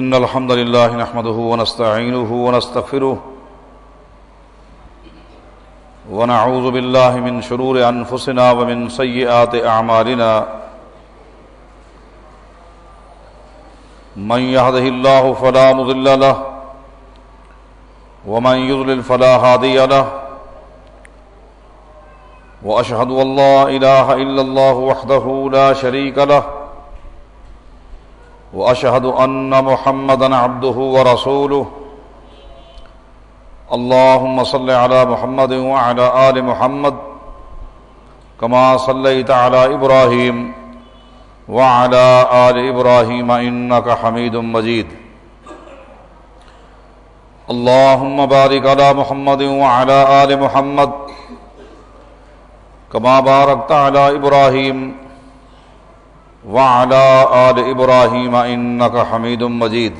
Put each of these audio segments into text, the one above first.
إن الحمد لله نحمده ونستعينه ونستغفره ونعوذ بالله من شرور أنفسنا ومن سيئات أعمالنا من يهده الله فلا مضل له ومن يضلل فلا هادي له وأشهد أن لا إله إلا الله وحده لا شريك له وأشهد أن محمدًا عبده ورسوله اللهم صل على محمد وعلى آل محمد كما صليت على إبراهيم وعلى آل إبراهيم إنك حميد مجيد اللهم بارك على محمد وعلى آل محمد كما باركت على إبراهيم وعلى آل إبراهيم إنك حميد مجيد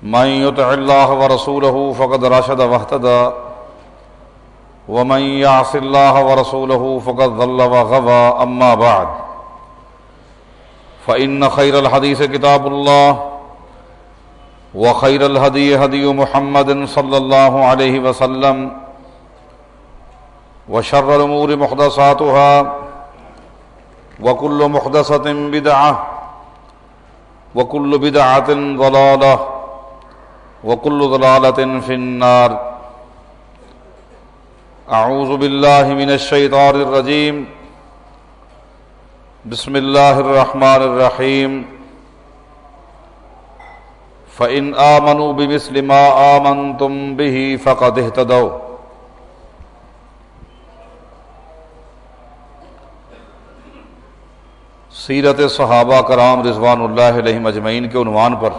من يطع الله ورسوله فقد رشد واهتدى ومن يعص الله ورسوله فقد ضل وغوى أما بعد فإن خير الحديث كتاب الله وخير الهدي هدي محمد صلى الله عليه وسلم وشر الأمور محدثاتها وكل محدثة بدعة وكل بدعة ضلالة وكل ضلالة في النار أعوذ بالله من الشيطان الرجيم بسم الله الرحمن الرحيم فإن آمنوا بمثل ما آمنتم به فقد اهتدوا سیرت صحابہ کرام رضوان اللہ علیہم اجمعین کے عنوان پر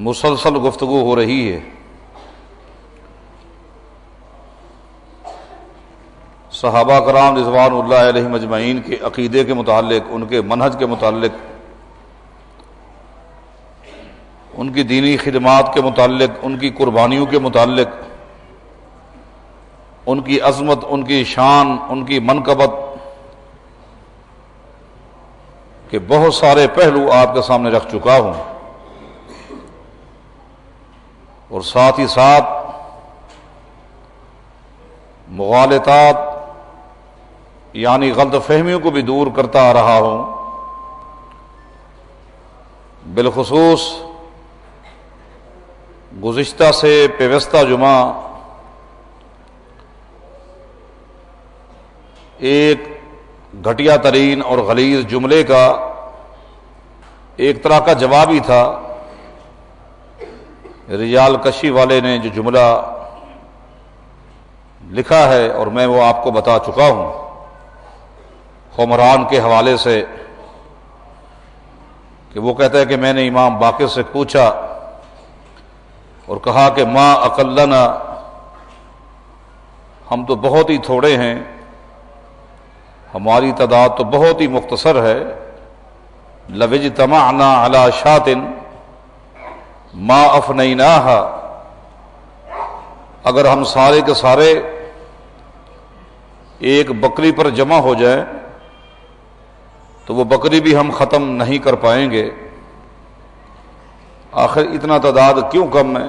مسلسل گفتگو ہو رہی ہے۔ صحابہ کرام رضوان اللہ علیہم اجمعین کے عقیدے کے متعلق، ان کے منہج کے متعلق، ان کی دینی خدمات کے متعلق، ان کی قربانیوں کے متعلق، ان کی عظمت، ان کی شان، ان کی منقبت کے بہت سارے پہلو آپ کے سامنے رکھ چکا ہوں، اور ساتھ ہی ساتھ مغالطات یعنی غلط فہمیوں کو بھی دور کرتا آ رہا ہوں۔ بالخصوص گزشتہ سے پیوستہ جمعہ ایک گھٹیا ترین اور غلیظ جملے کا ایک طرح کا جواب ہی تھا۔ رجال کشی والے نے جو جملہ لکھا ہے اور میں وہ آپ کو بتا چکا ہوں، حمران کے حوالے سے، کہ وہ کہتا ہے کہ میں نے امام باقر سے پوچھا اور کہا کہ ما اقلنا، ہم تو بہت ہی تھوڑے ہیں، ہماری تعداد تو بہت ہی مختصر ہے، لو اجتمعنا علی شاۃ ما افنیناہا، اگر ہم سارے کے سارے ایک بکری پر جمع ہو جائیں تو وہ بکری بھی ہم ختم نہیں کر پائیں گے، آخر اتنا تعداد کیوں کم ہے؟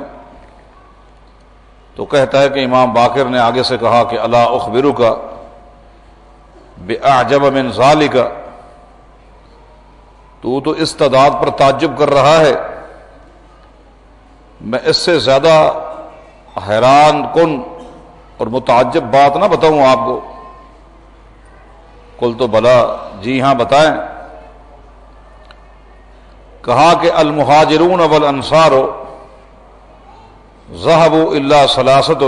تو کہتا ہے کہ امام باقر نے آگے سے کہا کہ الا اخبرک بأعجب من ذالک، تو اس تعداد پر تعجب کر رہا ہے، میں اس سے زیادہ حیران کن اور متعجب بات نہ بتاؤں آپ کو؟ قلت بلا، جی ہاں بتائیں۔ کہا کہ المہاجرون والانصار ذهبوا الا ثلاثۃ،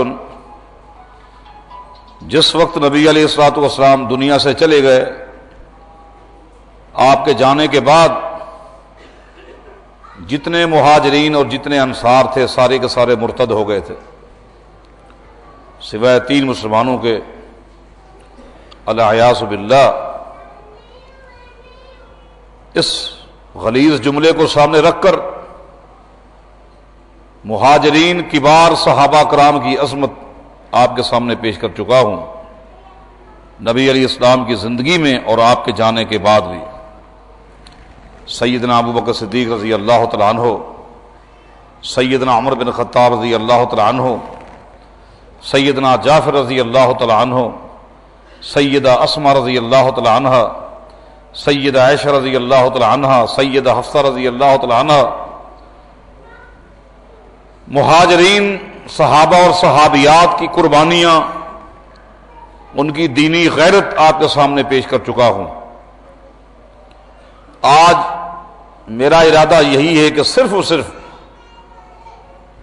جس وقت نبی علیہ الصلوۃ والسلام دنیا سے چلے گئے، آپ کے جانے کے بعد جتنے مہاجرین اور جتنے انصار تھے سارے کے سارے مرتد ہو گئے تھے، سوائے 3 مسلمانوں کے، العیاذ باللہ۔ اس غلیظ جملے کو سامنے رکھ کر مہاجرین کبار صحابہ کرام کی عظمت آپ کے سامنے پیش کر چکا ہوں۔ نبی علیہ السلام کی زندگی میں اور آپ کے جانے کے بعد بھی سیدنا ابوبکر صدیق رضی اللہ تعالیٰ عنہ، سیدنا عمر بن خطاب رضی اللہ تعالیٰ عنہ، سیدنا جعفر رضی اللہ تعالیٰ عنہ، سیدہ اسماء رضی اللہ تعالیٰ عنہ، سیدہ عائشہ رضی اللہ تعالیٰ عنہ، سیدہ حفصہ رضی اللہ تعالیٰ عنہ، مہاجرین صحابہ اور صحابیات کی قربانیاں، ان کی دینی غیرت آپ کے سامنے پیش کر چکا ہوں۔ آج میرا ارادہ یہی ہے کہ صرف اور صرف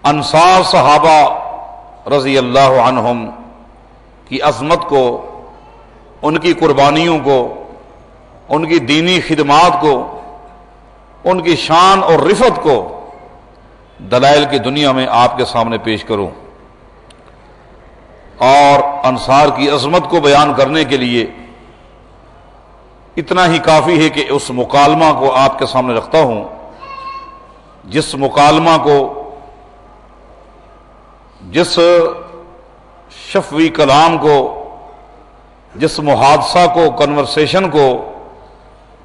انصار صحابہ رضی اللہ عنہم کی عظمت کو، ان کی قربانیوں کو، ان کی دینی خدمات کو، ان کی شان اور رفعت کو دلائل کی دنیا میں آپ کے سامنے پیش کروں، اور انصار کی عظمت کو بیان کرنے کے لیے اتنا ہی کافی ہے کہ اس مکالمہ کو آپ کے سامنے رکھتا ہوں، جس مکالمہ کو، جس شفوی کلام کو، جس محادثہ کو، کنورسیشن کو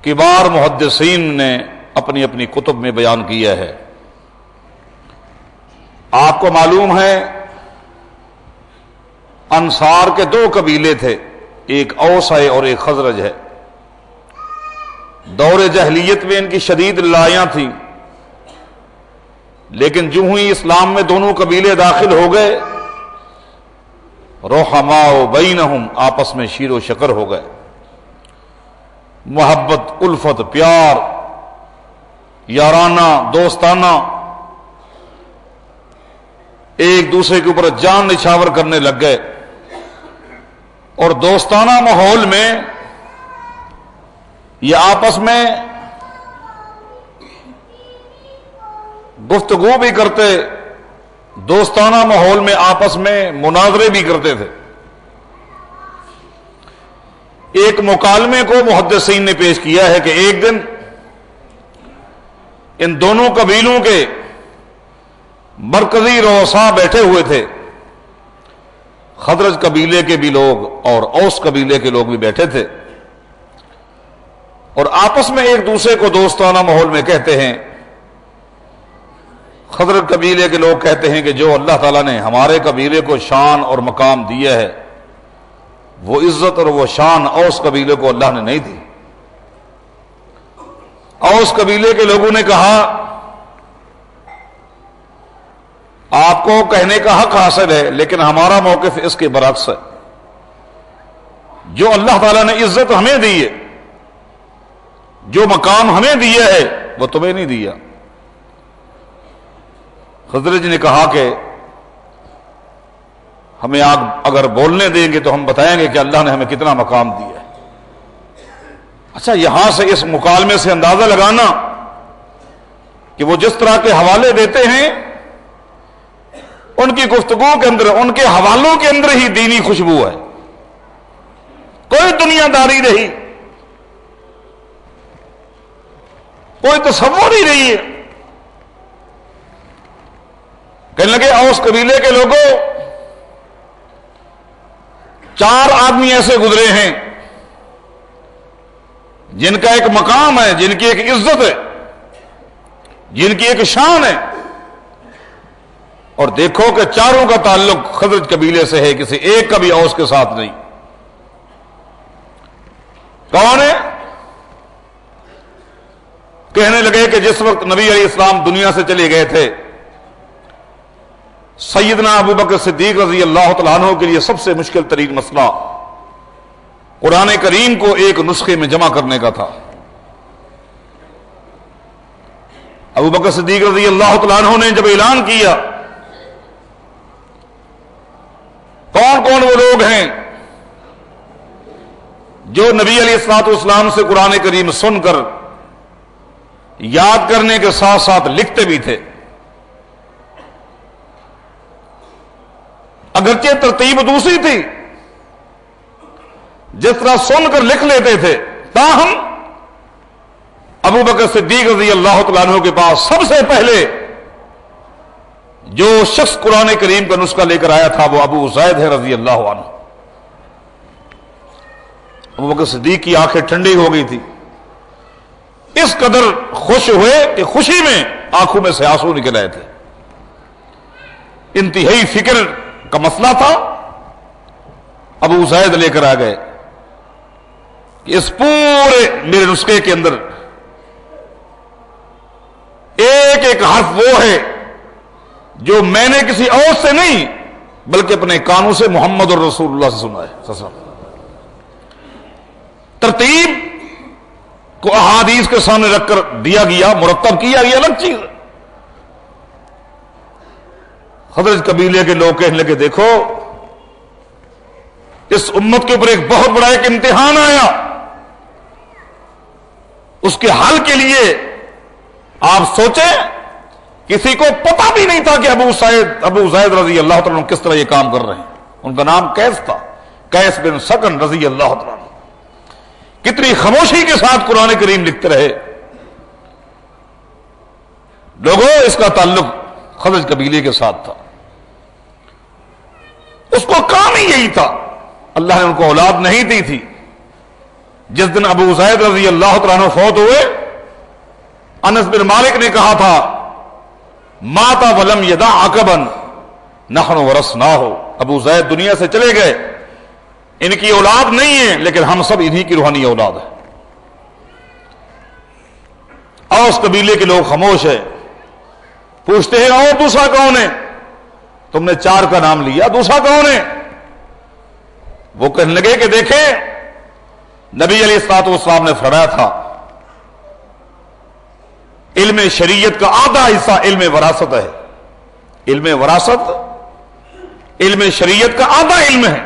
کبار محدثین نے اپنی اپنی کتب میں بیان کیا ہے۔ آپ کو معلوم ہے انصار کے دو قبیلے تھے، ایک اوس ہے اور ایک خزرج ہے۔ دور جاہلیت میں ان کی شدید لڑائیاں تھیں، لیکن جو ہی اسلام میں دونوں قبیلے داخل ہو گئے، رحماء بینہم، آپس میں شیر و شکر ہو گئے، محبت، الفت، پیار، یارانہ، دوستانہ، ایک دوسرے کے اوپر جان نچھاور کرنے لگ گئے، اور دوستانہ ماحول میں یہ آپس میں گفتگو بھی کرتے، دوستانہ ماحول میں آپس میں مناظرے بھی کرتے تھے۔ ایک مکالمے کو محدثین نے پیش کیا ہے کہ ایک دن ان دونوں قبیلوں کے مرکزی رؤساء بیٹھے ہوئے تھے، خزرج قبیلے کے بھی لوگ اور اوس قبیلے کے لوگ بھی بیٹھے تھے، اور آپس میں ایک دوسرے کو دوستانہ ماحول میں کہتے ہیں۔ خزرج قبیلے کے لوگ کہتے ہیں کہ جو اللہ تعالیٰ نے ہمارے قبیلے کو شان اور مقام دیا ہے، وہ عزت اور وہ شان اوس قبیلے کو اللہ نے نہیں دی۔ اوس قبیلے کے لوگوں نے کہا آپ کو کہنے کا حق حاصل ہے، لیکن ہمارا موقف اس کے برعکس ہے۔ جو اللہ تعالیٰ نے عزت ہمیں دی ہے، جو مقام ہمیں دیا ہے، وہ تمہیں نہیں دیا۔ خزرج نے کہا کہ ہمیں اگر بولنے دیں گے تو ہم بتائیں گے کہ اللہ نے ہمیں کتنا مقام دیا ہے۔ اچھا، یہاں سے اس مکالمے سے اندازہ لگانا کہ وہ جس طرح کے حوالے دیتے ہیں، ان کی گفتگو کے اندر، ان کے حوالوں کے اندر ہی دینی خوشبو ہے، کوئی دنیا داری نہیں، کوئی تصور ہی نہیں ہے۔ کہنے لگے اوس قبیلے کے لوگوں، 4 آدمی ایسے گزرے ہیں جن کا ایک مقام ہے، جن کی ایک عزت ہے، جن کی ایک شان ہے، اور دیکھو کہ چاروں کا تعلق خزرج قبیلے سے ہے، کسی ایک کا بھی اوس کے ساتھ نہیں۔ کون ہے؟ کہنے لگے کہ جس وقت نبی علیہ السلام دنیا سے چلے گئے تھے، سیدنا ابوبکر صدیق رضی اللہ تعالیٰ عنہ کے لیے سب سے مشکل ترین مسئلہ قرآن کریم کو ایک نسخے میں جمع کرنے کا تھا۔ ابوبکر صدیق رضی اللہ تعالیٰ عنہ نے جب اعلان کیا کون کون وہ لوگ ہیں جو نبی علیہ الصلوۃ والسلام سے قرآن کریم سن کر یاد کرنے کے ساتھ ساتھ لکھتے بھی تھے، اگرچہ ترتیب دوسری تھی، جس طرح سن کر لکھ لیتے تھے، تاہم ابوبکر صدیق رضی اللہ تعالیٰ عنہ کے پاس سب سے پہلے جو شخص قرآن کریم کا نسخہ لے کر آیا تھا وہ ابو زید ہے رضی اللہ عنہ۔ ابوبکر صدیق کی آنکھیں ٹھنڈی ہو گئی تھی، اس قدر خوش ہوئے کہ خوشی میں آنکھوں میں سے آنسو نکل آئے تھے۔ انتہائی فکر کا مسئلہ تھا، ابو زید لے کر آ گئے کہ اس پورے میرے نسخے کے اندر ایک ایک حرف وہ ہے جو میں نے کسی اور سے نہیں بلکہ اپنے کانوں سے محمد اور رسول اللہ سے سنا ہے۔ ترتیب کو احادیث کے سامنے رکھ کر دیا گیا، مرتب کیا، یہ الگ چیز ہے۔ خزرج قبیلے کے لوگ کہنے لگے دیکھو اس امت کے اوپر ایک بہت بڑا ایک امتحان آیا، اس کے حل کے لیے آپ سوچیں، کسی کو پتا بھی نہیں تھا کہ ابو زید رضی اللہ تعالیٰ عنہ کس طرح یہ کام کر رہے ہیں۔ ان کا نام قیس تھا، قیس بن سکن رضی اللہ تعالیٰ عنہ۔ کتنی خاموشی کے ساتھ قرآن کریم لکھتے رہے لوگوں، اس کا تعلق خزرج قبیلے کے ساتھ تھا، اس کو کام ہی یہی تھا۔ اللہ نے ان کو اولاد نہیں دی تھی۔ جس دن ابو زید رضی اللہ تعالیٰ عنہ فوت ہوئے، انس بن مالک نے کہا تھا ماتا ولم یدع عقبا نحن ورثناہ، ابو زید دنیا سے چلے گئے، ان کی اولاد نہیں ہے لیکن ہم سب انہی کی روحانی اولاد ہیں۔ اوس قبیلے کے لوگ خاموش ہیں، پوچھتے ہیں اور دوسرا کون ہے؟ تم نے 4 کا نام لیا، دوسرا کون ہے؟ وہ کہنے لگے کہ دیکھیں نبی علیہ الصلوۃ والسلام نے فرمایا تھا علم شریعت کا آدھا حصہ علم وراثت ہے، علم وراثت علم شریعت کا آدھا علم ہے۔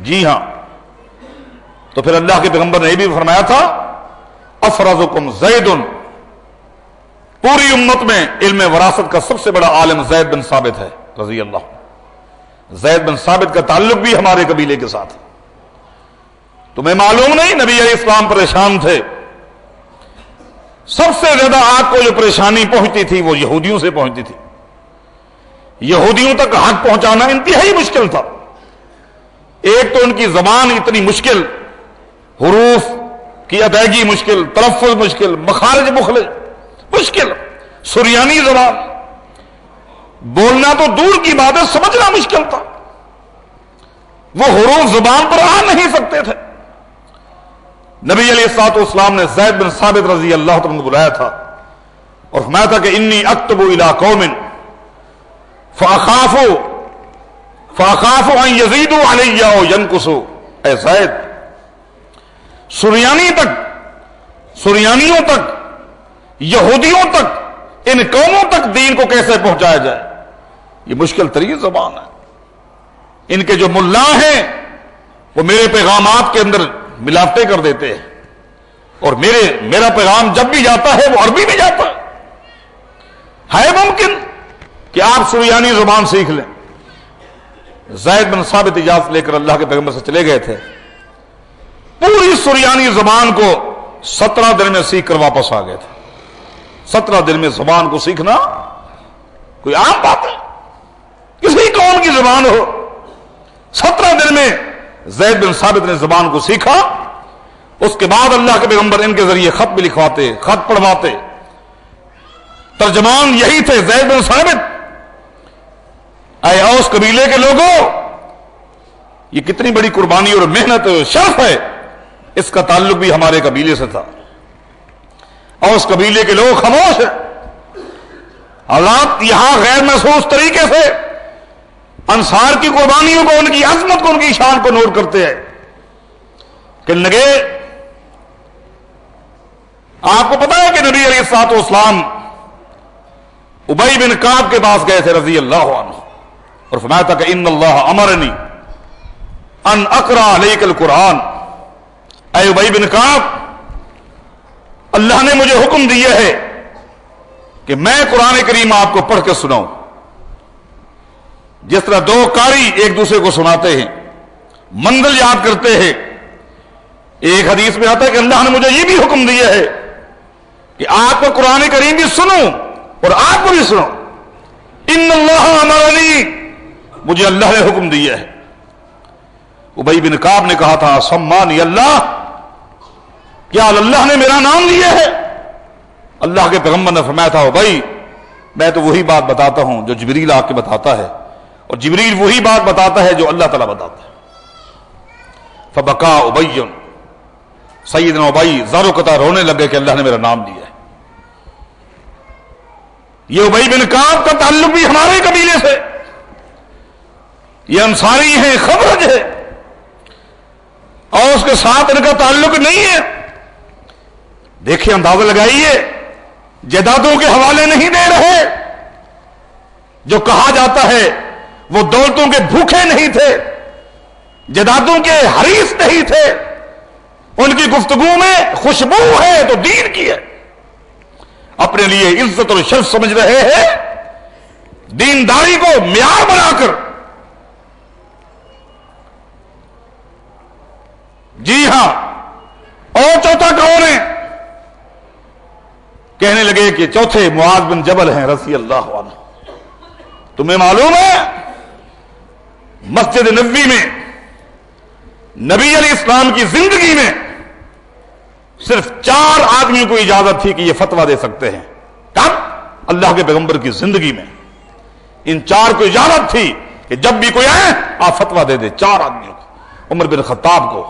جی ہاں، تو پھر اللہ کے پیغمبر نے یہ بھی فرمایا تھا افرزکم زید، پوری امت میں علم وراثت کا سب سے بڑا عالم زید بن ثابت ہے رضی اللہ عنہ۔ زید بن ثابت کا تعلق بھی ہمارے قبیلے کے ساتھ ہے۔ تمہیں معلوم نہیں نبی علیہ السلام پریشان تھے، سب سے زیادہ آپ کو جو پریشانی پہنچتی تھی وہ یہودیوں سے پہنچتی تھی۔ یہودیوں تک حق پہنچانا انتہائی مشکل تھا۔ ایک تو ان کی زبان اتنی مشکل، حروف کی ادائیگی مشکل، تلفظ مشکل، مخارج مشکل، سریانی زبان، بولنا تو دور کی بات ہے، سمجھنا مشکل تھا۔ وہ حروف زبان پر آ نہیں سکتے تھے۔ نبی علیہ الصلوۃ والسلام نے زید بن ثابت رضی اللہ عنہ کو بلایا تھا اور فرمایا تھا کہ انی اکتب الی قوم فاخاف ان یزیدوا علی او ینقصوا۔ اے زید، سریانیوں تک، یہودیوں تک، ان قوموں تک دین کو کیسے پہنچایا جائے؟ یہ مشکل ترین زبان ہے۔ ان کے جو ملا ہیں وہ میرے پیغامات کے اندر ملاوٹیں کر دیتے ہیں، اور میرا پیغام جب بھی جاتا ہے وہ عربی میں جاتا ہے ممکن کہ آپ سریانی زبان سیکھ لیں۔ زید بن ثابت اجازت لے کر اللہ کے پیغمبر سے چلے گئے تھے، پوری سریانی زبان کو 17 دن میں سیکھ کر واپس آ گئے تھے۔ 17 دن میں زبان کو سیکھنا کوئی عام بات ہے؟ کسی قوم کی زبان ہو، 17 دن میں زید بن ثابت نے زبان کو سیکھا۔ اس کے بعد اللہ کے پیغمبر ان کے ذریعے خط بھی لکھواتے، خط پڑھواتے۔ ترجمان یہی تھے زید بن ثابت۔ اے اوس قبیلے کے لوگوں، یہ کتنی بڑی قربانی اور محنت اور شرف ہے، اس کا تعلق بھی ہمارے قبیلے سے تھا۔ اوس قبیلے کے لوگ خاموش ہیں۔ حالات یہاں غیر محسوس طریقے سے انصار کی قربانیوں کو، ان کی عظمت کو، ان کی شان کو نوٹ کرتے ہیں کہ لگے آپ کو پتا ہے کہ نبی علیہ الصلوۃ والسلام ابی بن کعب کے پاس گئے تھے رضی اللہ عنہ اور فرمایا تھا کہ ان اللہ امرنی ان اقرا علیک القرآن۔ اے ابی بن کعب، اللہ نے مجھے حکم دیا ہے کہ میں قرآن کریم آپ کو پڑھ کے سناؤں۔ جس طرح 2 قاری ایک دوسرے کو سناتے ہیں، منزل یاد کرتے ہیں، ایک حدیث میں آتا ہے کہ اللہ نے مجھے یہ بھی حکم دیا ہے کہ آپ کو قرآن کریم بھی سنوں اور آپ کو بھی سنو۔ ان اللہ امرنی، مجھے اللہ نے حکم دیا ہے۔ ابی بن کعب نے کہا تھا سمانی اللہ کیا اللہ نے میرا نام لیا ہے؟ اللہ کے پیغمبر نے فرمایا تھا بھائی میں تو وہی بات بتاتا ہوں جو جبریل آ کے بتاتا ہے، اور جبریل وہی بات بتاتا ہے جو اللہ تعالیٰ بتاتا ہے۔ فبکا ابی، سیدنا ابی زار و قطع رونے لگے کہ اللہ نے میرا نام لیا ہے۔ یہ ابی بن کعب کا تعلق بھی ہمارے قبیلے سے، یہ انصاری ہیں، خزرج ہے، اور اس کے ساتھ ان کا تعلق نہیں ہے۔ دیکھیں اندازہ لگائیے، جائیدادوں کے حوالے نہیں دے رہے، جو کہا جاتا ہے وہ دولتوں کے بھوکے نہیں تھے، جائیدادوں کے حریص نہیں تھے، ان کی گفتگو میں خوشبو ہے تو دین کی ہے، اپنے لیے عزت اور شرف سمجھ رہے ہیں، دینداری کو معیار بنا کر۔ جی ہاں، اور چوتھا کون ہے؟ کہنے لگے کہ چوتھے معاذ بن جبل ہیں رضی اللہ عنہ۔ تمہیں معلوم ہے مسجد نبوی میں نبی علیہ السلام کی زندگی میں صرف 4 آدمیوں کو اجازت تھی کہ یہ فتویٰ دے سکتے ہیں۔ کب؟ اللہ کے پیغمبر کی زندگی میں ان 4 کو اجازت تھی کہ جب بھی کوئی آئے آپ فتویٰ دے دے۔ 4 آدمیوں کو، عمر بن خطاب کو،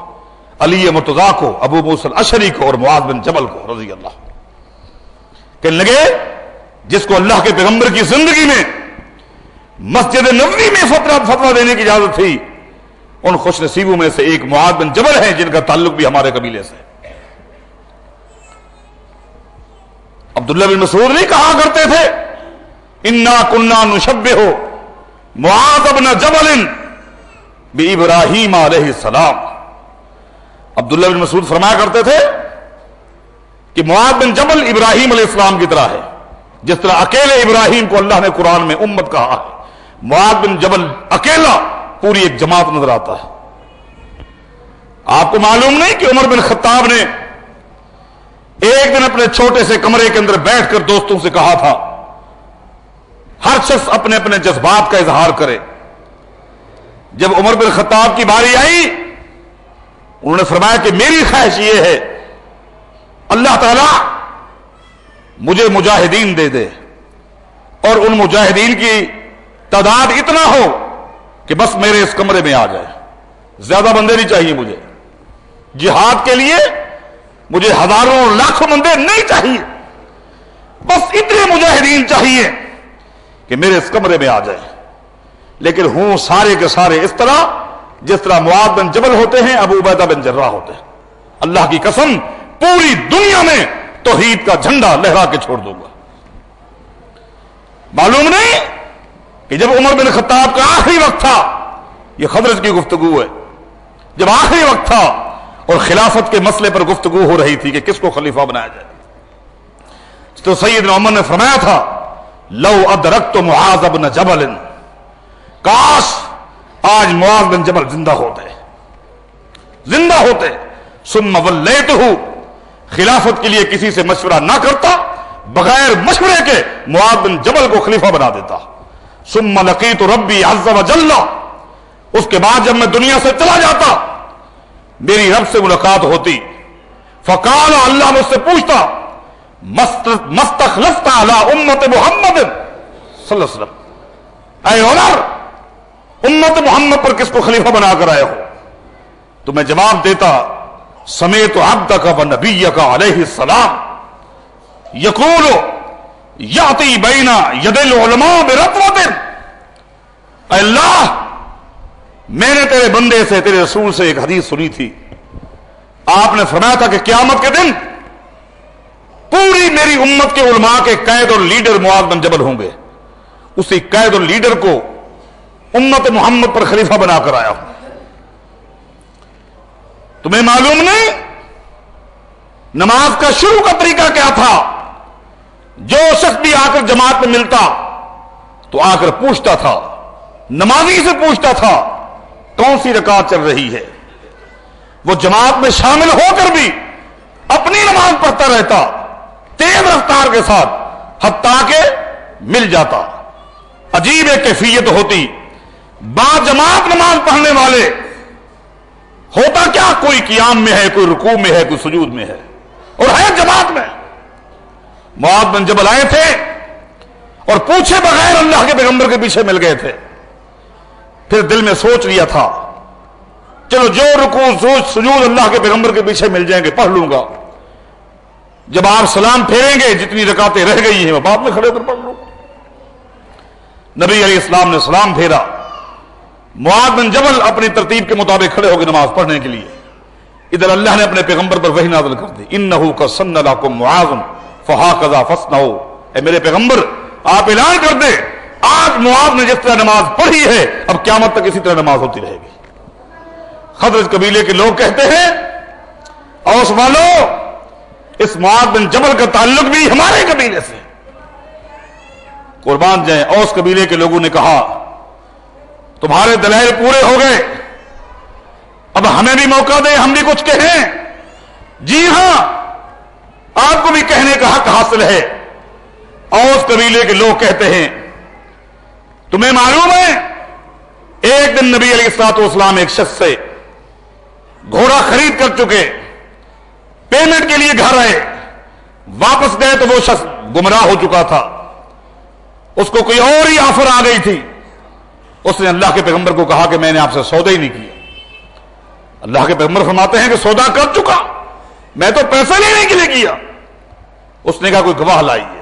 علی مرتضیٰ کو، ابو موسیٰ الاشعری کو، اور معاذ بن جبل کو رضی اللہ۔ کہنے لگے جس کو اللہ کے پیغمبر کی زندگی میں مسجد نبوی میں فتویٰ دینے کی اجازت تھی، ان خوش نصیبوں میں سے ایک معاذ بن جبل ہیں جن کا تعلق بھی ہمارے قبیلے سے۔ عبداللہ بن مسعود نہیں کہا کرتے تھے انا کنا نشبہ معاذ بن جبل بابراہیم علیہ السلام۔ عبداللہ بن مسعود فرمایا کرتے تھے کہ معاذ بن جبل ابراہیم علیہ السلام کی طرح ہے، جس طرح اکیلے ابراہیم کو اللہ نے قرآن میں امت کہا ہے، معاذ بن جبل اکیلا پوری ایک جماعت نظر آتا ہے۔ آپ کو معلوم نہیں کہ عمر بن خطاب نے ایک دن اپنے چھوٹے سے کمرے کے اندر بیٹھ کر دوستوں سے کہا تھا ہر شخص اپنے اپنے جذبات کا اظہار کرے۔ جب عمر بن خطاب کی باری آئی انہوں نے فرمایا کہ میری خواہش یہ ہے اللہ تعالیٰ مجھے مجاہدین دے دے، اور ان مجاہدین کی تعداد اتنا ہو کہ بس میرے اس کمرے میں آ جائے، زیادہ بندے نہیں چاہیے مجھے، جہاد کے لیے مجھے ہزاروں لاکھوں بندے نہیں چاہیے، بس اتنے مجاہدین چاہیے کہ میرے اس کمرے میں آ جائے۔ لیکن ہوں سارے کے سارے اس طرح جس طرح معاذ بن جبل ہوتے ہیں، ابو عبیدہ بن جراح ہوتے ہیں۔ اللہ کی قسم پوری دنیا میں توحید کا جھنڈا لہرا کے چھوڑ دوں گا۔ معلوم نہیں کہ جب عمر بن خطاب کا آخری وقت تھا، یہ خزرج کی گفتگو ہے، جب آخری وقت تھا اور خلافت کے مسئلے پر گفتگو ہو رہی تھی کہ کس کو خلیفہ بنایا جائے، تو سیدنا عمر نے فرمایا تھا لو ادرکت معاذ بن جبل، کاش آج معاذ بن جبل زندہ ہوتے، ثم ولیتہ، خلافت کے لیے کسی سے مشورہ نہ کرتا، بغیر مشورے کے معاذ بن جبل کو خلیفہ بنا دیتا۔ ثم لقیت ربی عز وجل، اس کے بعد جب میں دنیا سے چلا جاتا میری رب سے ملاقات ہوتی، فقال، اللہ مجھ سے پوچھتا مستخلفت علی امت محمد صلی اللہ علیہ وسلم، اے عمر امت محمد پر کس کو خلیفہ بنا کر آئے ہو؟ تو میں جواب دیتا سمیت عبدک و نبیک علیہ السلام یقول یاتی بین ید العلماء برتوۃ، اے اللہ میں نے تیرے بندے سے، تیرے رسول سے ایک حدیث سنی تھی، آپ نے فرمایا تھا کہ قیامت کے دن پوری میری امت کے علماء کے قائد اور لیڈر معاذ بن جبل ہوں گے، اسی قائد اور لیڈر کو امت محمد پر خلیفہ بنا کر آیا ہوں۔ تمہیں معلوم نہیں نماز کا شروع کا طریقہ کیا تھا؟ جو شخص بھی آ کر جماعت میں ملتا تو آ کر پوچھتا تھا، نمازی سے پوچھتا تھا کون سی رکعت چل رہی ہے، وہ جماعت میں شامل ہو کر بھی اپنی نماز پڑھتا رہتا تیز رفتار کے ساتھ حتیٰ کہ مل جاتا۔ عجیب ایک کیفیت ہوتی، با جماعت نماز پڑھنے والے، ہوتا کیا کوئی قیام میں ہے، کوئی رکوع میں ہے، کوئی سجود میں ہے، اور ہے جماعت میں۔ معاذ بن جبل آئے تھے اور پوچھے بغیر اللہ کے پیغمبر کے پیچھے مل گئے تھے، پھر دل میں سوچ لیا تھا چلو جو رکوع سجود اللہ کے پیغمبر کے پیچھے مل جائیں گے پڑھ لوں گا، جب آپ سلام پھیریں گے جتنی رکعتیں رہ گئی ہیں وہ بعد میں کھڑے کر پڑھ لوں گا۔ نبی علیہ السلام نے سلام پھیرا، معاذ بن جبل اپنی ترتیب کے مطابق کھڑے ہو گئے نماز پڑھنے کے لیے۔ ادھر اللہ نے اپنے پیغمبر پر وحی نازل کر دی، انہ قسن لکم معاذ فہکذا فاصنعوا، اے میرے پیغمبر آپ اعلان کر دیں آج معاذ نے جس طرح نماز پڑھی ہے اب قیامت تک اسی طرح نماز ہوتی رہے گی۔ خزرج قبیلے کے لوگ کہتے ہیں اوس والو اس معاذ بن جبل کا تعلق بھی ہمارے قبیلے سے، قربان جائیں۔ اوس قبیلے کے لوگوں نے کہا تمہارے دلائل پورے ہو گئے، اب ہمیں بھی موقع دیں ہم بھی کچھ کہیں۔ جی ہاں آپ کو بھی کہنے کا حق حاصل ہے۔ اوس قبیلے کے لوگ کہتے ہیں تمہیں معلوم ہے ایک دن نبی علیہ الصلوۃ والسلام ایک شخص سے گھوڑا خرید کر چکے، پیمنٹ کے لیے گھر آئے، واپس گئے تو وہ شخص گمراہ ہو چکا تھا، اس کو کوئی اور ہی آفر آ گئی تھی۔ اس نے اللہ کے پیغمبر کو کہا کہ میں نے آپ سے سودا ہی نہیں کیا۔ اللہ کے پیغمبر فرماتے ہیں کہ سودا کر چکا، میں تو پیسے لینے کے لیے کیا۔ اس نے کہا کوئی گواہ لائیے۔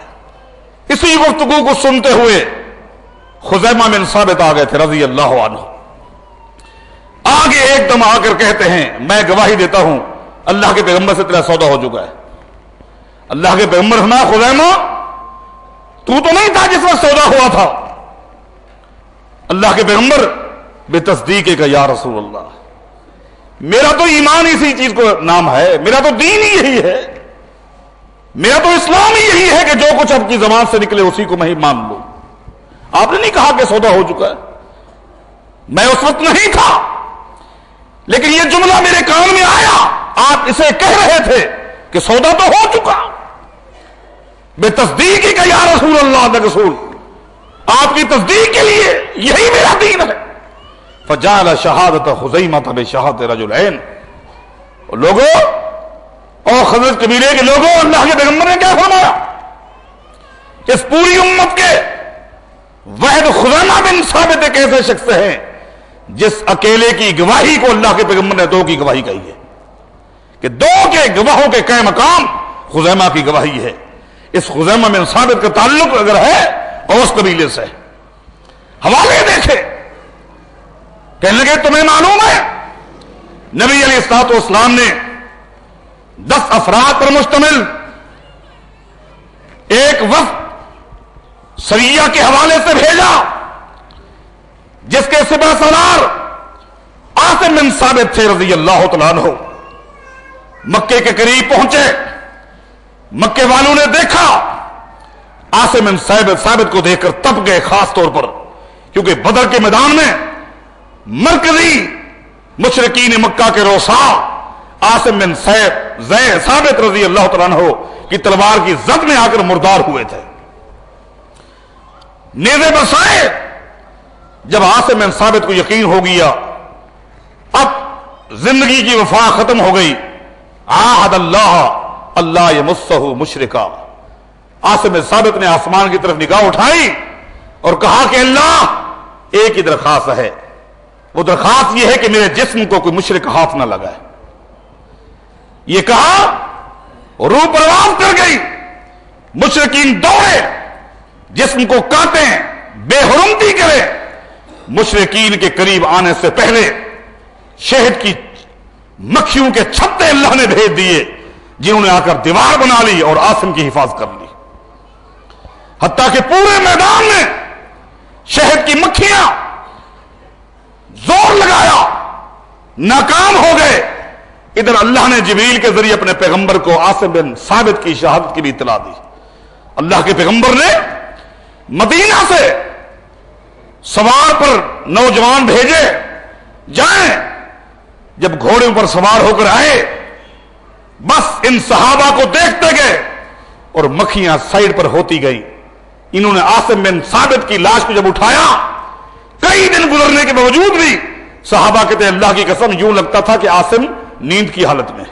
اسی گفتگو کو سنتے ہوئے خزیمہ بن ثابت آ گئے تھے رضی اللہ عنہ، آگے ایک دم آ کر کہتے ہیں میں گواہی دیتا ہوں اللہ کے پیغمبر سے تیرا سودا ہو چکا ہے۔ اللہ کے پیغمبر فرمایا خزیمہ تو نہیں تھا جس وقت سودا ہوا تھا؟ اللہ کے پیغمبر بے تصدیق کا یا رسول اللہ میرا تو ایمان اسی چیز کو نام ہے، میرا تو دین ہی یہی ہے، میرا تو اسلام ہی یہی ہے کہ جو کچھ آپ کی زبان سے نکلے اسی کو میں ہی مان لوں۔ آپ نے نہیں کہا کہ سودا ہو چکا ہے، میں اس وقت نہیں تھا لیکن یہ جملہ میرے کان میں آیا، آپ اسے کہہ رہے تھے کہ سودا تو ہو چکا۔ بے تصدیق کا یا رسول اللہ رسول آپ کی تصدیق کے لیے یہی میرا دین ہے۔ فجعل شہادت خزیمہ بشہادت رجلین، لوگوں اور خزرج قبیلے کے لوگوں اللہ کے پیغمبر نے کیا فرمایا؟ اس پوری امت کے واحد خزیمہ بن ثابت ایک ایسے شخص ہیں جس اکیلے کی گواہی کو اللہ کے پیغمبر نے دو کی گواہی کہی ہے کہ دو کے گواہوں کے قائم مقام خزیمہ کی گواہی ہے۔ اس خزیمہ بن ثابت کا تعلق اگر ہے اوس قبیلے سے، حوالے دیکھے کہنے لگے تمہیں معلوم ہے نبی علیہ الصلوۃ والسلام نے 10 افراد پر مشتمل ایک وفد سریہ کے حوالے سے بھیجا جس کے سپہ سالار عاصم بن ثابت تھے رضی اللہ تعالیٰ عنہ۔ مکے کے قریب پہنچے، مکے والوں نے دیکھا عاصم بن ثابت کو دیکھ کر تپ گئے، خاص طور پر کیونکہ بدر کے میدان میں مرکزی مشرکین مکہ کے روسا عاصم بن ثابت رضی اللہ تعالیٰ عنہ کی تلوار کی زد میں آ کر مردار ہوئے تھے، نیزے برسائے۔ جب عاصم بن ثابت کو یقین ہو گیا اب زندگی کی وفا ختم ہو گئی، عاہد اللہ یمسہ مشرکا، عاصم بن ثابت نے آسمان کی طرف نگاہ اٹھائی اور کہا کہ اللہ ایک ہی درخواست ہے، وہ درخواست یہ ہے کہ میرے جسم کو کوئی مشرک ہاتھ نہ لگائے۔ یہ کہا روح پرواز کر گئی، مشرکین دوڑے، جسم کو کاٹیں، بے حرمتی کرے۔ مشرکین کے قریب آنے سے پہلے شہد کی مکھیوں کے چھتے اللہ نے بھیج دیے جنہوں نے آ کر دیوار بنا لی اور عاصم کی حفاظت کر لی، حتیٰ کہ پورے میدان میں شہد کی مکھیاں زور لگایا، ناکام ہو گئے۔ ادھر اللہ نے جبریل کے ذریعے اپنے پیغمبر کو عاصم بن ثابت کی شہادت کی بھی اطلاع دی۔ اللہ کے پیغمبر نے مدینہ سے سوار پر نوجوان بھیجے، جائیں۔ جب گھوڑے پر سوار ہو کر آئے بس ان صحابہ کو دیکھتے گئے اور مکھیاں سائڈ پر ہوتی گئی۔ انہوں نے عاصم بن ثابت کی لاش کو جب اٹھایا، کئی دن گزرنے کے باوجود بھی صحابہ کہتے ہیں اللہ کی قسم یوں لگتا تھا کہ عاصم نیند کی حالت میں۔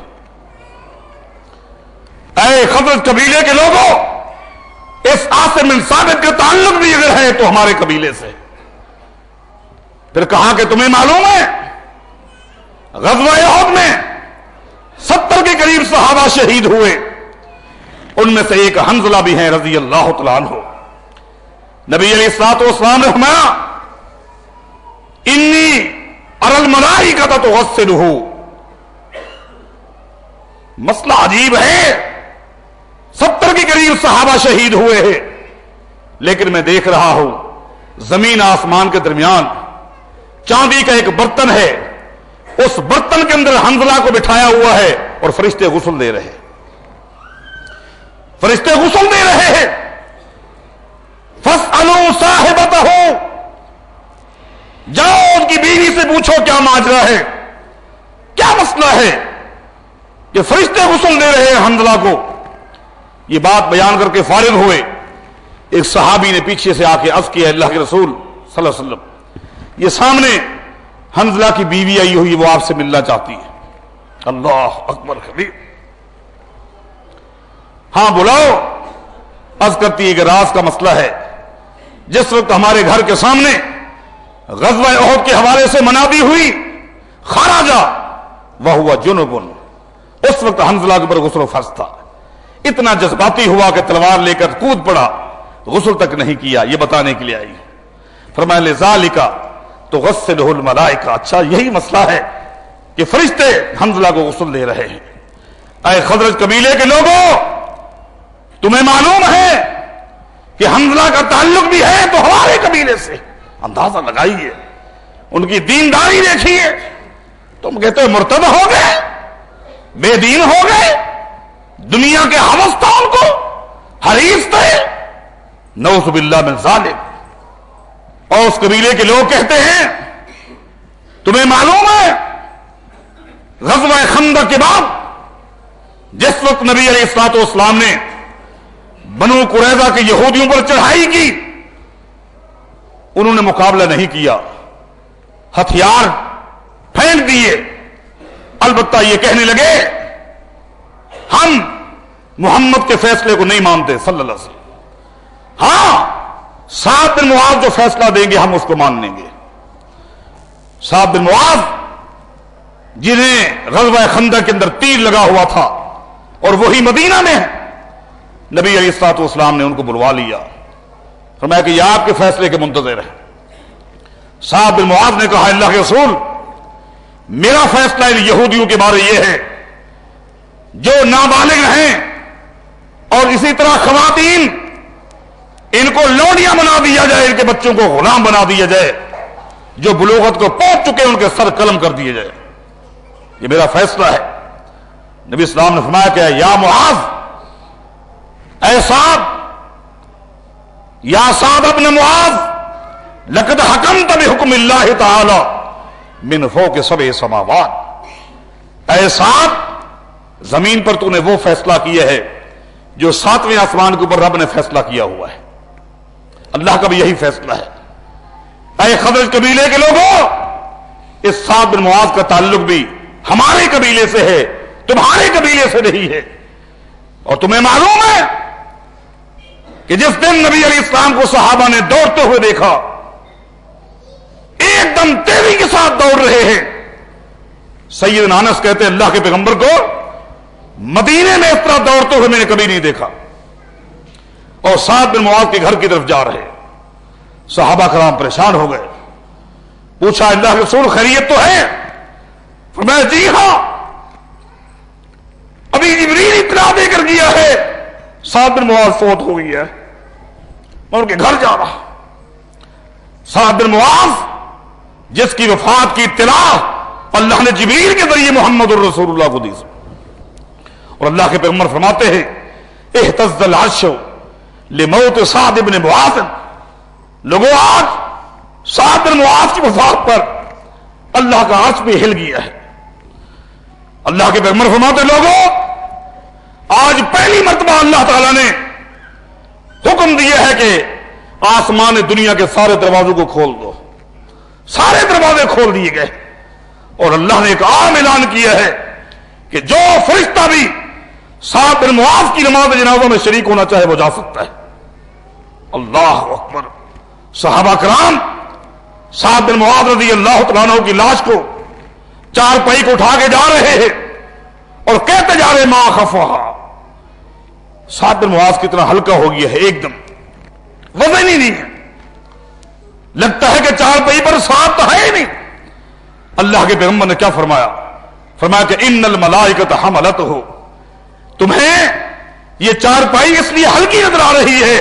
اے خزرج قبیلے کے لوگوں، اس عاصم بن ثابت کا تعلق بھی اگر ہے تو ہمارے قبیلے سے۔ پھر کہا کہ تمہیں معلوم ہے غزوہ احد میں 70 کے قریب صحابہ شہید ہوئے، ان میں سے ایک حنظلہ بھی ہیں رضی اللہ تعالیٰ عنہ۔ نبی علیہ الصلوۃ والسلام نے فرمایا انی اری الملائکۃ تغسلہ۔ مسئلہ عجیب ہے، 70 کے قریب صحابہ شہید ہوئے ہیں، لیکن میں دیکھ رہا ہوں زمین آسمان کے درمیان چاندی کا ایک برتن ہے، اس برتن کے اندر حنظلہ کو بٹھایا ہوا ہے اور فرشتے غسل دے رہے ہیں، فرشتے غسل دے رہے ہیں۔ فَاسْأَلُوا صَاحِبَتَهُ، جاؤ ان کی بیوی سے پوچھو کیا ماجرا ہے، کیا مسئلہ ہے کہ فرشتے غسل دے رہے ہیں حنظلہ کو۔ یہ بات بیان کر کے فارغ ہوئے، ایک صحابی نے پیچھے سے آ کے عرض کیا اللہ کے رسول صلی اللہ علیہ وسلم، یہ سامنے حنظلہ کی بیوی آئی ہوئی، وہ آپ سے ملنا چاہتی ہے۔ اللہ اکبر کبیر، ہاں بلاؤ۔ عرض کرتی ہے کہ راز کا مسئلہ ہے، جس وقت ہمارے گھر کے سامنے غزوہ احد کے حوالے سے منادی ہوئی خرج وہو جنب، اس وقت حنظلہ کے اوپر غسل فرض تھا۔ اتنا جذباتی ہوا کہ تلوار لے کر کود پڑا، غسل تک نہیں کیا، یہ بتانے کے لیے آئی۔ فرمایا لذالک تغسلہ الملائکہ، اچھا یہی مسئلہ ہے کہ فرشتے حنظلہ کو غسل دے رہے ہیں۔ اے خزرج قبیلے کے لوگوں، تمہیں معلوم ہے کہ حنظلہ کا تعلق بھی ہے تو ہمارے قبیلے سے، اندازہ لگائیے، ان کی دینداری دیکھیے۔ تم کہتے ہو مرتد ہو گئے، بے دین ہو گئے، دنیا کے ہوس تھا ان کو، حریص تھے، نعوذ باللہ من ذالک۔ اور اس قبیلے کے لوگ کہتے ہیں تمہیں معلوم ہے غزوہ خندق کے بعد جس وقت نبی علیہ الصلوۃ والسلام نے بنو قریظہ کے یہودیوں پر چڑھائی کی، انہوں نے مقابلہ نہیں کیا، ہتھیار پھینک دیے، البتہ یہ کہنے لگے ہم محمد کے فیصلے کو نہیں مانتے صلی اللہ علیہ وسلم، ہاں سعد بن معاذ جو فیصلہ دیں گے ہم اس کو مان لیں گے۔ سعد بن معاذ جنہیں غزوہ خندق کے اندر تیر لگا ہوا تھا اور وہی مدینہ میں ہے، نبی علیہ الصلوۃ والسلام نے ان کو بلوا لیا، فرمایا کہ یہ آپ کے فیصلے کے منتظر ہیں۔ سعد بن معاذ نے کہا اللہ کے رسول، میرا فیصلہ ان یہودیوں کے بارے یہ ہے جو نابالغ ہیں اور اسی طرح خواتین، ان کو لونڈیاں بنا دیا جائے، ان کے بچوں کو غلام بنا دیا جائے، جو بلوغت کو پہنچ چکے ان کے سر قلم کر دیے جائے، یہ میرا فیصلہ ہے۔ نبی اسلام نے فرمایا کہ یا معاذ، اے سعد، یا سعد ابن معاذ، لقد حکمت بحکم اللہ تعالی من فوق سبع سماوات، اے سعد، زمین پر تو نے وہ فیصلہ کیا ہے جو 7ویں آسمان کے اوپر رب نے فیصلہ کیا ہوا ہے، اللہ کا بھی یہی فیصلہ ہے۔ اے خزرج قبیلے کے لوگوں، اس سعد بن معاذ کا تعلق بھی ہمارے قبیلے سے ہے، تمہارے قبیلے سے نہیں ہے۔ اور تمہیں معلوم ہے کہ جس دن نبی علیہ السلام کو صحابہ نے دوڑتے ہوئے دیکھا، ایک دم تیزی کے ساتھ دوڑ رہے ہیں، سیدنا انس کہتے ہیں اللہ کے پیغمبر کو مدینے میں اس طرح دوڑتے ہوئے میں نے کبھی نہیں دیکھا، اور سعد بن معاذ کے گھر کی طرف جا رہے، صحابہ کرام پریشان ہو گئے، پوچھا اللہ کے رسول خیریت تو ہے؟ فرمایا جی ہاں، ابھی جبریل اطلاع دے کر گیا ہے سعد بن معاذ فوت ہو گئی ہے، میں ان کے گھر جا رہا۔ سعد بن معاذ جس کی وفات کی اطلاع اللہ نے جبریل کے ذریعے محمد الرسول اللہ کو دی، اور اللہ کے پیغمبر فرماتے ہیں اہتز العرش لموت سعد بن معاذ، لوگوں آج سعد بن معاذ کی وفات پر اللہ کا عرش بھی ہل گیا ہے۔ اللہ کے پیغمبر فرماتے لوگوں آج پہلی مرتبہ اللہ تعالیٰ نے حکم دیا ہے کہ آسمان دنیا کے سارے دروازوں کو کھول دو، سارے دروازے کھول دیے گئے، اور اللہ نے ایک عام اعلان کیا ہے کہ جو فرشتہ بھی سعد بن معاذ کی نماز جنازہ میں شریک ہونا چاہے وہ جا سکتا ہے۔ اللہ اکبر! صحابہ کرام سعد بن معاذ رضی اللہ تعالیٰ عنہ کی لاش کو چار پائی کو اٹھا کے جا رہے ہیں اور کہتے جا رہے ما خفہا۔ سعد بن معاذ کتنا ہلکا ہو گیا ہے، ایک دم وزن ہی نہیں ہے، لگتا ہے کہ چار پائی پر سعد تو ہے ہی نہیں۔ اللہ کے پیغمبر نے کیا فرمایا؟ فرمایا کہ ان الملائکۃ حملتہ، تمہیں یہ چار پائی اس لیے ہلکی نظر آ رہی ہے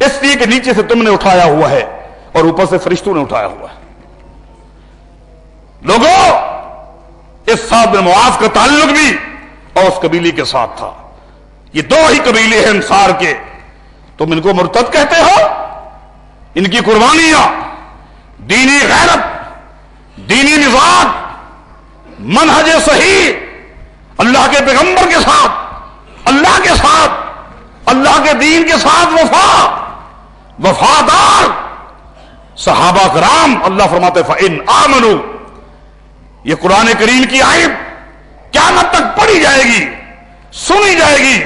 اس لیے کہ نیچے سے تم نے اٹھایا ہوا ہے اور اوپر سے فرشتوں نے اٹھایا ہوا ہے۔ لوگوں، اس سعد بن معاذ کا تعلق بھی اوس قبیلے کے ساتھ تھا۔ یہ دو ہی قبیلے ہیں انصار کے، تم ان کو مرتد کہتے ہو؟ ان کی قربانیاں، دینی غیرت، دینی مزاج، منہج صحیح، اللہ کے پیغمبر کے ساتھ، اللہ کے ساتھ، اللہ کے دین کے ساتھ وفادار صحابہ کرام، اللہ فرماتے فَإِنْ آمَنُوا، یہ قرآن کریم کی آیت قیامت تک پڑھی جائے گی، سنی جائے گی،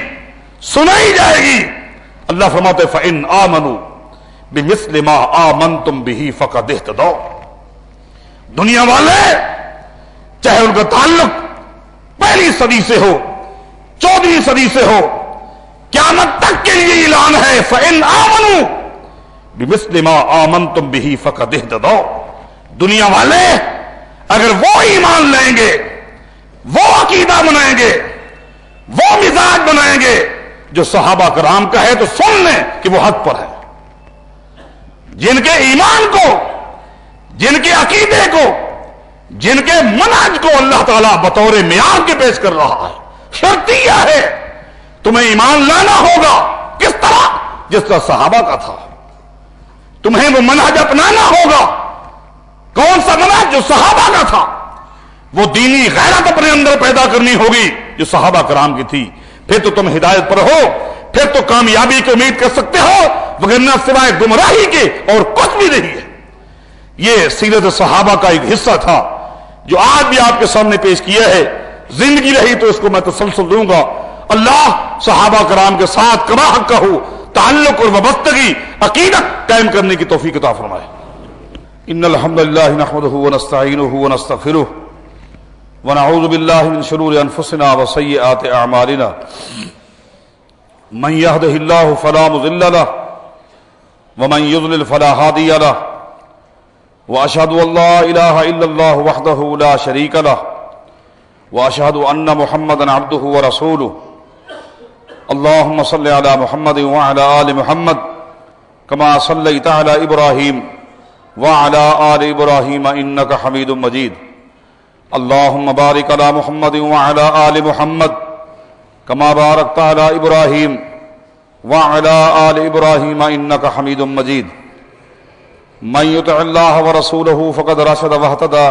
سنائی جائے گی۔ اللہ فرماتے فَإِنْ آمَنُوا بِمِثْلِ مَا آمَنْتُمْ بِهِ فَقَدْ اهْتَدَوْا، دنیا والے چاہے ان کا تعلق پہلی صدی سے ہو، 14ویں صدی سے ہو، قیامت تک کے لیے اعلان ہے فَإِنْ آمَنُوا بِمِثْلِ مَا آمَنْتُمْ بِهِ فَقَدْ اهْتَدَوْا، دنیا والے اگر وہ ایمان لیں گے، وہ عقیدہ بنائیں گے، وہ مزاج بنائیں گے جو صحابہ کرام کا ہے، تو سن لیں کہ وہ حق پر ہے۔ جن کے ایمان کو، جن کے عقیدے کو، جن کے منہج کو اللہ تعالیٰ بطور معیار کے پیش کر رہا ہے، شرطیہ ہے، تمہیں ایمان لانا ہوگا کس طرح؟ جس طرح صحابہ کا تھا۔ تمہیں وہ منہج اپنانا ہوگا، کون سا منہج؟ جو صحابہ کا تھا۔ وہ دینی غیرت اپنے اندر پیدا کرنی ہوگی جو صحابہ کرام کی تھی، پھر تو تم ہدایت پر ہو، پھر تو کامیابی کی امید کر سکتے ہو، وگرنہ سوائے گمراہی کے اور کچھ بھی نہیں ہے۔ یہ سیرت صحابہ کا ایک حصہ تھا جو آج بھی آپ کے سامنے پیش کیا ہے۔ زندگی رہی تو اس کو میں تسلسل دوں گا۔ اللہ صحابہ کرام کے ساتھ کما حق کا ہو تعلق اور وابستگی، عقیدت قائم کرنے کی توفیق عطا فرمائے۔ ان الحمد للہ نحمده ونستعینه ونستغفره ونعوذ باللہ من شرور انفسنا وسیئات اعمالنا، من يهده الله فلا مضل له ومن يضلل فلا هادي له، واشهد ان لا اله الا الله وحده لا شريك له، واشهد ان محمدا عبده ورسوله۔ اللهم صل على محمد وعلى آل محمد كما صليت على إبراهيم وعلى آل إبراهيم إنك حميد مجيد۔ اللهم بارك على محمد وعلى آل محمد كما باركت على إبراهيم وعلى آل إبراهيم إنك حميد مجيد۔ من يطع الله ورسوله فقد رشد واهتدى،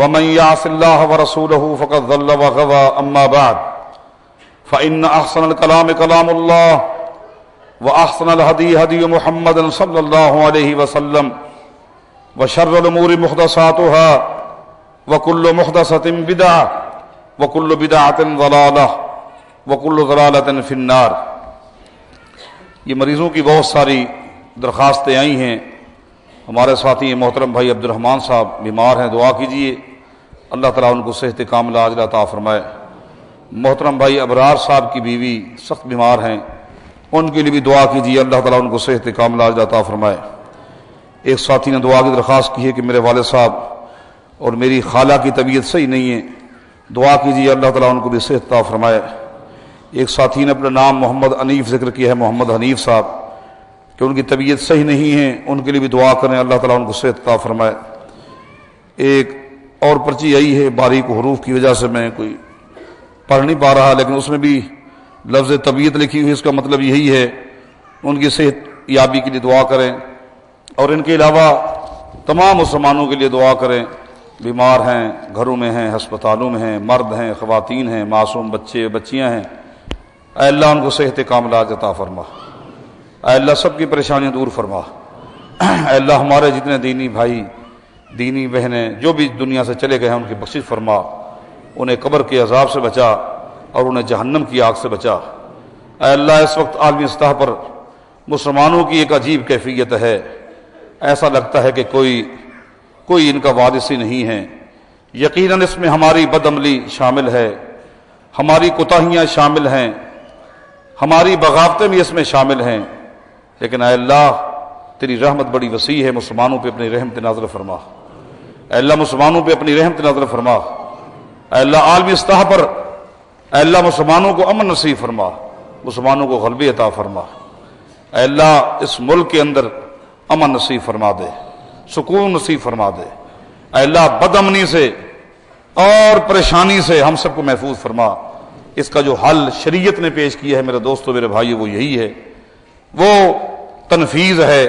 ومن يعص الله ورسوله فقد ضل وغوى۔ أما بعد، فإن أحسن الكلام كلام الله، وأحسن الهدي هدي محمد صلى الله عليه وسلم، وشر الأمور محدثاتها، وكل محدثة بدعة، وكل بدعة ضلالة، وكل ضلالة في النار۔ یہ مریضوں کی بہت ساری درخواستیں آئی ہیں۔ ہمارے ساتھی محترم بھائی عبد الرحمان صاحب بیمار ہیں، دعا کیجیے اللہ تعالیٰ ان کو صحت کاملہ عاجلہ عطا فرمائے۔ محترم بھائی ابرار صاحب کی بیوی سخت بیمار ہیں، ان کے لیے بھی دعا کیجیے اللہ تعالیٰ ان کو صحت کاملہ عاجلہ عطا فرمائے۔ ایک ساتھی نے دعا کی درخواست کی ہے کہ میرے والد صاحب اور میری خالہ کی طبیعت صحیح نہیں ہے، دعا کیجیے اللہ تعالیٰ ان کو بھی صحت عطا فرمائے۔ ایک ساتھی نے اپنا نام محمد حنیف ذکر کیا ہے، محمد حنیف صاحب، کہ ان کی طبیعت صحیح نہیں ہے، ان کے لیے بھی دعا کریں اللہ تعالیٰ ان کو صحت عطا فرمائے۔ ایک اور پرچی آئی ہے، باریک حروف کی وجہ سے میں کوئی پڑھ نہیں پا رہا، لیکن اس میں بھی لفظ طبیعت لکھی ہوئی، اس کا مطلب یہی ہے ان کی صحت یابی کے لیے دعا کریں، اور ان کے علاوہ تمام مسلمانوں کے لیے دعا کریں، بیمار ہیں، گھروں میں ہیں، ہسپتالوں میں ہیں، مرد ہیں، خواتین ہیں، معصوم بچے بچیاں ہیں۔ اے اللہ ان کو صحت کاملہ عطا فرما، اے اللہ سب کی پریشانیاں دور فرما، اے اللہ ہمارے جتنے دینی بھائی دینی بہنیں جو بھی دنیا سے چلے گئے ہیں ان کی بخشش فرما، انہیں قبر کے عذاب سے بچا، اور انہیں جہنم کی آگ سے بچا۔ اے اللہ اس وقت عالمی سطح پر مسلمانوں کی ایک عجیب کیفیت ہے، ایسا لگتا ہے کہ کوئی ان کا وارث ہی نہیں ہے۔ یقیناً اس میں ہماری بدعملی شامل ہے، ہماری کوتاہیاں شامل ہیں، ہماری بغاوتیں بھی اس میں شامل ہیں، لیکن اے اللہ تیری رحمت بڑی وسیع ہے، مسلمانوں پہ اپنی رحمت نازل فرما۔ اے اللہ مسلمانوں پہ اپنی رحمت نازل فرما۔ اے اللہ عالمی سطح پر اے اللہ مسلمانوں کو امن نصیب فرما، مسلمانوں کو غلبہ عطا فرما۔ اے اللہ اس ملک کے اندر امن نصیب فرما دے، سکون نصیب فرما دے۔ اے اللہ بد امنی سے اور پریشانی سے ہم سب کو محفوظ فرما۔ اس کا جو حل شریعت نے پیش کیا ہے میرے دوستو میرے بھائیو وہ یہی ہے، وہ تنفیذ ہے،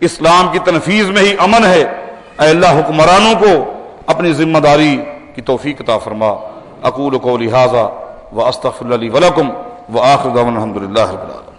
اسلام کی تنفیذ میں ہی امن ہے۔ اے اللہ حکمرانوں کو اپنی ذمہ داری کی توفیق عطا فرما۔ اقول قولی ھذا واستغفر اللہ لی ولکم وآخر دعوانا الحمد للہ رب العالمین۔